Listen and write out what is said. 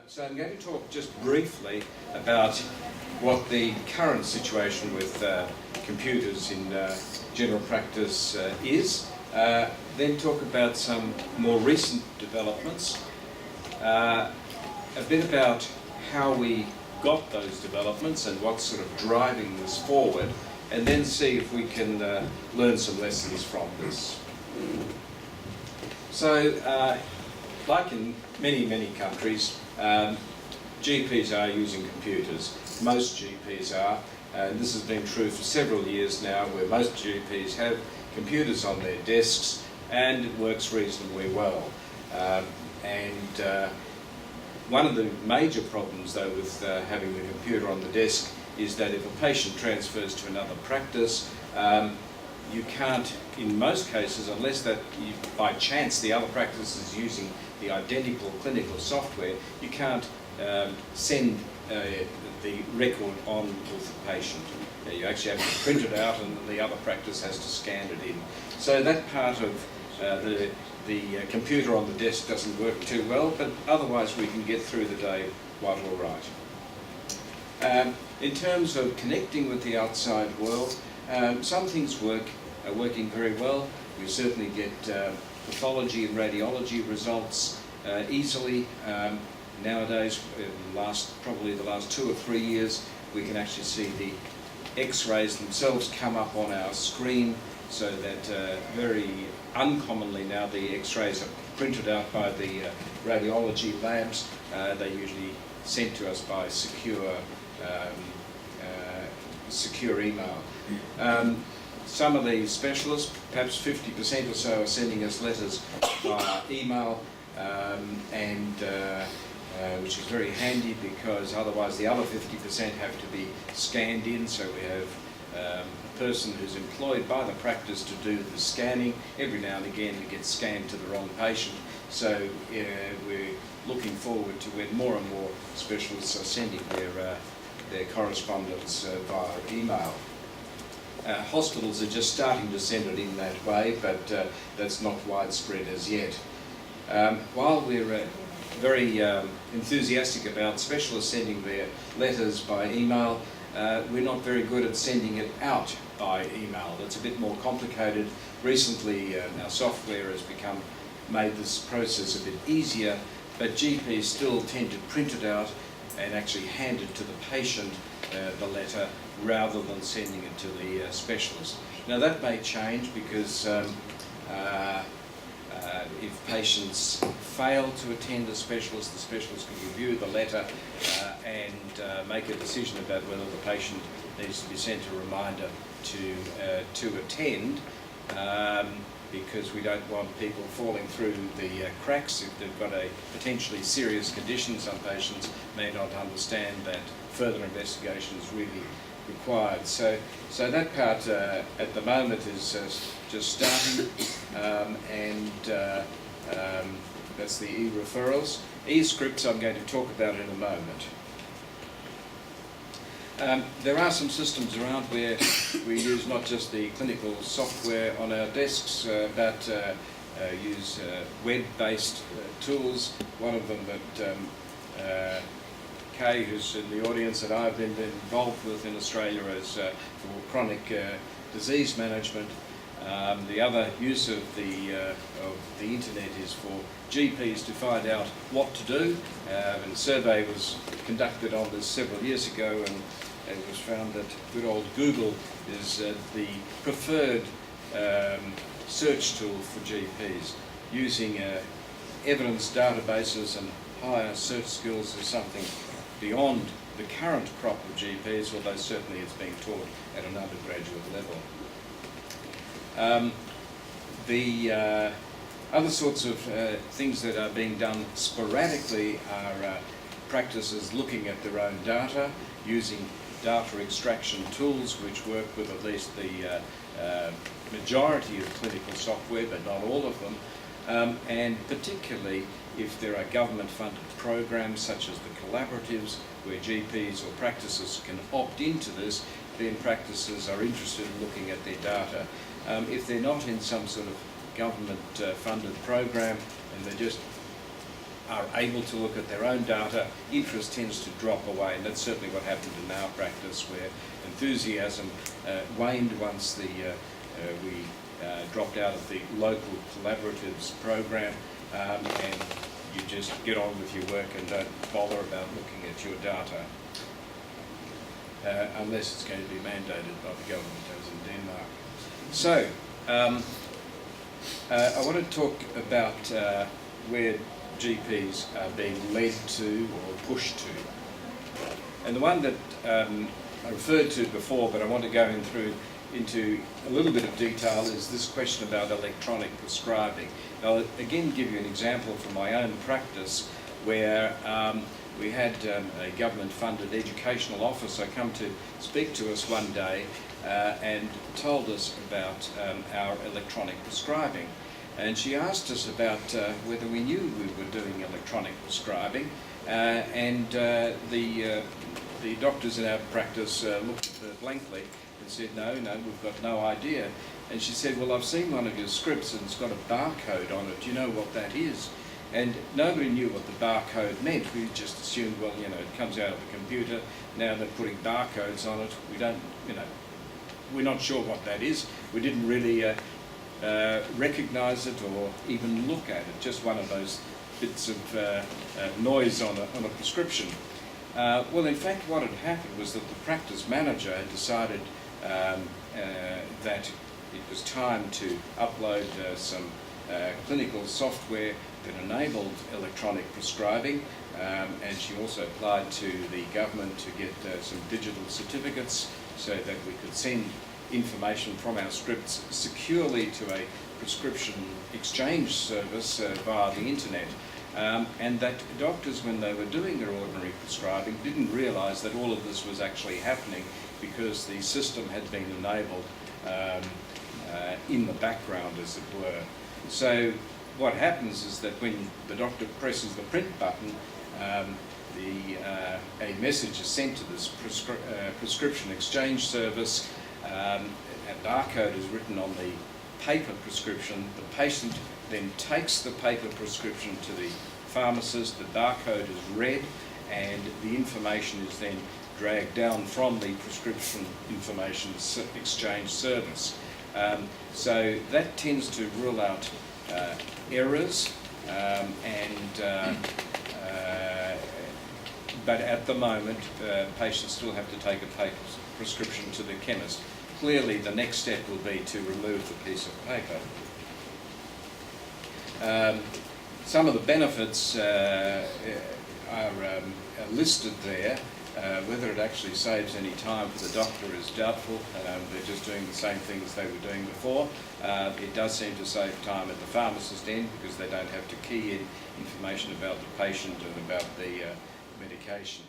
So I'm going to talk just briefly about what the current situation with computers in general practice is, then talk about some more recent developments, a bit about how we got those developments and what's sort of driving this forward, and then see if we can learn some lessons from this. So, like in many countries, GPs are using computers. Most GPs are, and this has been true for several years now, where most GPs have computers on their desks, and it works reasonably well. One of the major problems, though, with having the computer on the desk is that if a patient transfers to another practice, you can't, in most cases, unless that by chance the other practice is using the identical clinical software, you can't send the record on with the patient. You actually have to print it out, and the other practice has to scan it in. So that part of the computer on the desk doesn't work too well, but otherwise we can get through the day quite all right. In terms of connecting with the outside world, some things are working very well. We certainly get pathology and radiology results easily. Nowadays, probably the last 2 or 3 years, we can actually see the X-rays themselves come up on our screen, so that very uncommonly now the X-rays are printed out by the radiology labs. They're usually sent to us by secure email. Some of the specialists, perhaps 50% or so, are sending us letters via email, which is very handy, because otherwise the other 50% have to be scanned in. So we have a person who's employed by the practice to do the scanning. Every now and again it gets scanned to the wrong patient. So we're looking forward to when more and more specialists are sending their correspondence via email. Hospitals are just starting to send it in that way, but that's not widespread as yet. While we're very enthusiastic about specialists sending their letters by email, we're not very good at sending it out by email. It's a bit more complicated. Recently, our software has made this process a bit easier, but GPs still tend to print it out and actually hand it to the patient, the letter, rather than sending it to the specialist. Now that may change, because if patients fail to attend a specialist, the specialist can review the letter and make a decision about whether the patient needs to be sent a reminder to attend, because we don't want people falling through the cracks. If they've got a potentially serious condition, some patients may not understand that further investigation is really required. So that part at the moment is just starting, that's the e-referrals. E-scripts I'm going to talk about in a moment. There are some systems around where we use not just the clinical software on our desks, but use web-based tools. One of them that Kay, who's in the audience, that I've been involved with in Australia is for chronic disease management. The other use of the internet is for GPs to find out what to do. And a survey was conducted on this several years ago, and it was found that good old Google is the preferred search tool for GPs. Using evidence databases and higher search skills is something beyond the current crop of GPs, although certainly it's being taught at an undergraduate level. The other sorts of things that are being done sporadically are practices looking at their own data, using data extraction tools which work with at least the majority of clinical software, but not all of them, and particularly if there are government-funded programs such as the collaboratives, where GPs or practices can opt into this, then practices are interested in looking at their data. If they're not in some sort of government-funded program and they're just are able to look at their own data, interest tends to drop away, and that's certainly what happened in our practice, where enthusiasm waned once we dropped out of the local collaboratives program, and you just get on with your work and don't bother about looking at your data, unless it's going to be mandated by the government, as in Denmark. So, I want to talk about where GPs are being led to or pushed to. And the one that I referred to before, but I want to go into a little bit of detail, is this question about electronic prescribing. I'll again give you an example from my own practice, where we had a government-funded educational officer come to speak to us one day and told us about our electronic prescribing. And she asked us about whether we knew we were doing electronic prescribing, and the doctors in our practice looked at her blankly and said, no, we've got no idea. And she said, well, I've seen one of your scripts and it's got a barcode on it. Do you know what that is? And nobody knew what the barcode meant. We just assumed, well, you know, it comes out of the computer. Now they're putting barcodes on it. We don't, you know, we're not sure what that is. We didn't really recognise it or even look at it. Just one of those bits of noise on a prescription. Well, in fact, what had happened was that the practice manager had decided that it was time to upload some clinical software that enabled electronic prescribing, and she also applied to the government to get some digital certificates so that we could send information from our scripts securely to a prescription exchange service via the internet. And that doctors, when they were doing their ordinary prescribing, didn't realise that all of this was actually happening because the system had been enabled in the background, as it were. So what happens is that when the doctor presses the print button, a message is sent to this prescription exchange service. A barcode is written on the paper prescription. The patient then takes the paper prescription to the pharmacist. The barcode is read, and the information is then dragged down from the prescription information exchange service. So that tends to rule out errors, but at the moment patients still have to take a paper prescription to the chemist. Clearly the next step will be to remove the piece of paper. Some of the benefits are listed there. Whether it actually saves any time for the doctor is doubtful. They're just doing the same thing as they were doing before. It does seem to save time at the pharmacist end because they don't have to key in information about the patient and about the medication.